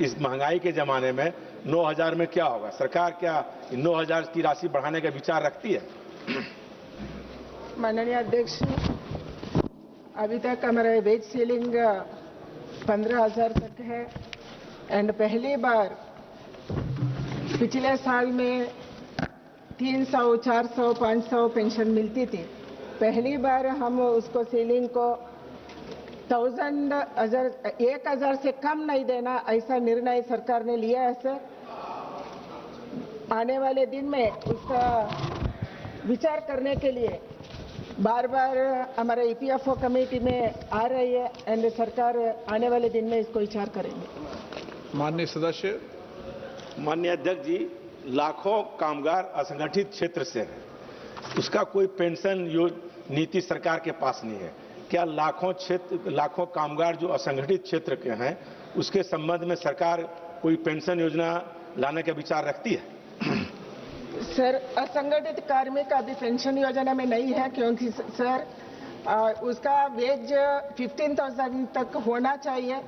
इस महंगाई के जमाने में 9,000 में क्या होगा? सरकार क्या 9,000 की राशि बढ़ाने का विचार रखती है? माननीय अध्यक्ष, अभी तक हमारा वेज सीलिंग 15,000 तक है एंड पहली बार पिछले साल में 300, 400, 500 पेंशन मिलती थी। पहली बार हम उसको सीलिंग को 1,000 से कम नहीं देना, ऐसा निर्णय सरकार ने लिया है सर। आने वाले दिन में उसका विचार करने के लिए बार बार हमारे ईपीएफओ कमेटी में आ रही है एंड सरकार आने वाले दिन में इसको विचार करेंगे। माननीय सदस्य। माननीय अध्यक्ष जी, लाखों कामगार असंगठित क्षेत्र से हैं, उसका कोई पेंशन नीति सरकार के पास नहीं है। क्या लाखों कामगार जो असंगठित क्षेत्र के हैं उसके संबंध में सरकार कोई पेंशन योजना लाने का विचार रखती है? सर, असंगठित कार्मिक अभी पेंशन योजना में नहीं है, क्योंकि सर उसका वेज 15,000 तक होना चाहिए।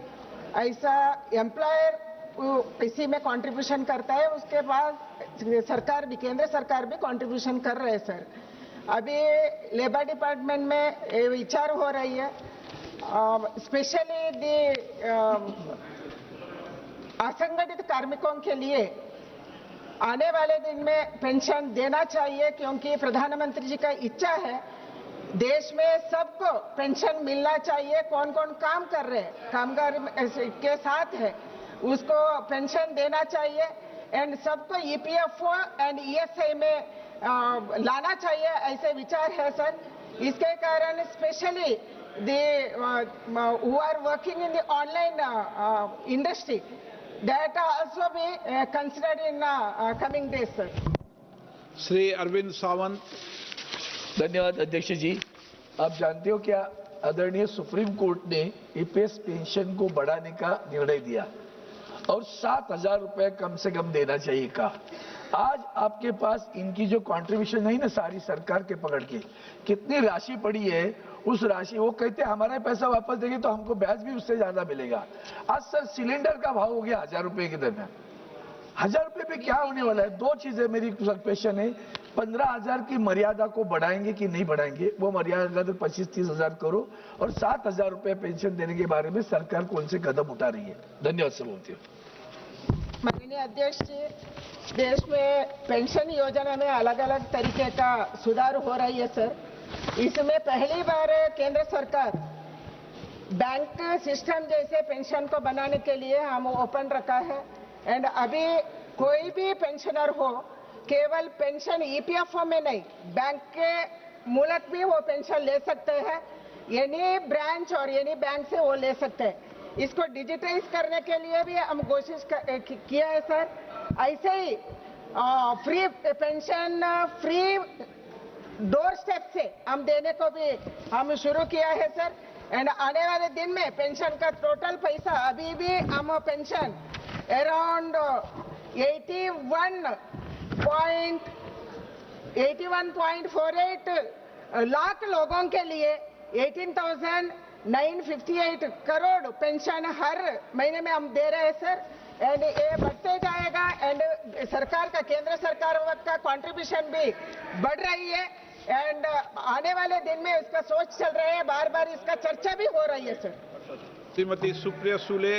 ऐसा एम्प्लॉयर इसी में कंट्रीब्यूशन करता है, उसके बाद सरकार भी, केंद्र सरकार भी कंट्रीब्यूशन कर रहे हैं सर। अभी लेबर डिपार्टमेंट में विचार हो रही है, स्पेशली असंगठित कार्मिकों के लिए आने वाले दिन में पेंशन देना चाहिए, क्योंकि प्रधानमंत्री जी का इच्छा है देश में सबको पेंशन मिलना चाहिए। कौन कौन काम कर रहे हैं, कामगार के साथ है, उसको पेंशन देना चाहिए एंड सबको ईपीएफओ एंड ईएसआई में लाना चाहिए, ऐसे विचार है सर। इसके कारण specially who are working in the online industry that also be considered in coming days, sir. Shri Arvind Sawant. धन्यवाद अध्यक्ष जी। आप जानते हो क्या, आदरणीय सुप्रीम कोर्ट ने ईपीएस पेंशन को बढ़ाने का निर्णय दिया और 7,000 रुपए कम से कम देना चाहिए कहा। आज आपके पास इनकी जो कंट्रीब्यूशन नहीं ना, सारी सरकार के पकड़ के कितनी राशि पड़ी है, उस राशि वो कहते हैं हमारा पैसा वापस देंगे तो हमको ब्याज भी उससे ज्यादा मिलेगा। आज सर सिलेंडर का भाव हो गया 1,000 रुपए के दरमियान। 1,000 रुपए पे क्या होने वाला है? दो चीजें मेरी क्वेश्चन है, 15,000 की मर्यादा को बढ़ाएंगे कि नहीं बढ़ाएंगे, वो मर्यादा तो 25-30 हजार करो, और 7,000 रुपए पेंशन देने के बारे में सरकार कौन से कदम उठा रही है? धन्यवाद सर। माननीय अध्यक्ष जी, देश में पेंशन योजना में अलग अलग तरीके का सुधार हो रही है सर। इसमें पहली बार केंद्र सरकार बैंक सिस्टम जैसे पेंशन को बनाने के लिए हम ओपन रखा है एंड अभी कोई भी पेंशनर हो, केवल पेंशन ईपीएफओ में नहीं, बैंक के मूलक भी वो पेंशन ले सकते हैं, एनी ब्रांच और एनी बैंक से वो ले सकते हैं। इसको डिजिटाइज करने के लिए भी हम कोशिश किया है सर। ऐसे ही free pension, free doorstep से हम देने को भी हम शुरू किया है सर। एंड आने वाले दिन में पेंशन का टोटल पैसा, अभी भी हम पेंशन अराउंड 81.48 लाख लोगों के लिए 18,958 करोड़ पेंशन हर महीने में हम दे रहे हैं सर। एंड ये बढ़ते जाएगा एंड सरकार का, केंद्र सरकार का कंट्रीब्यूशन भी बढ़ रही है एंड आने वाले दिन में इसका सोच चल रहा है, बार बार इसका चर्चा भी हो रही है सर। श्रीमती सुप्रिया सुले।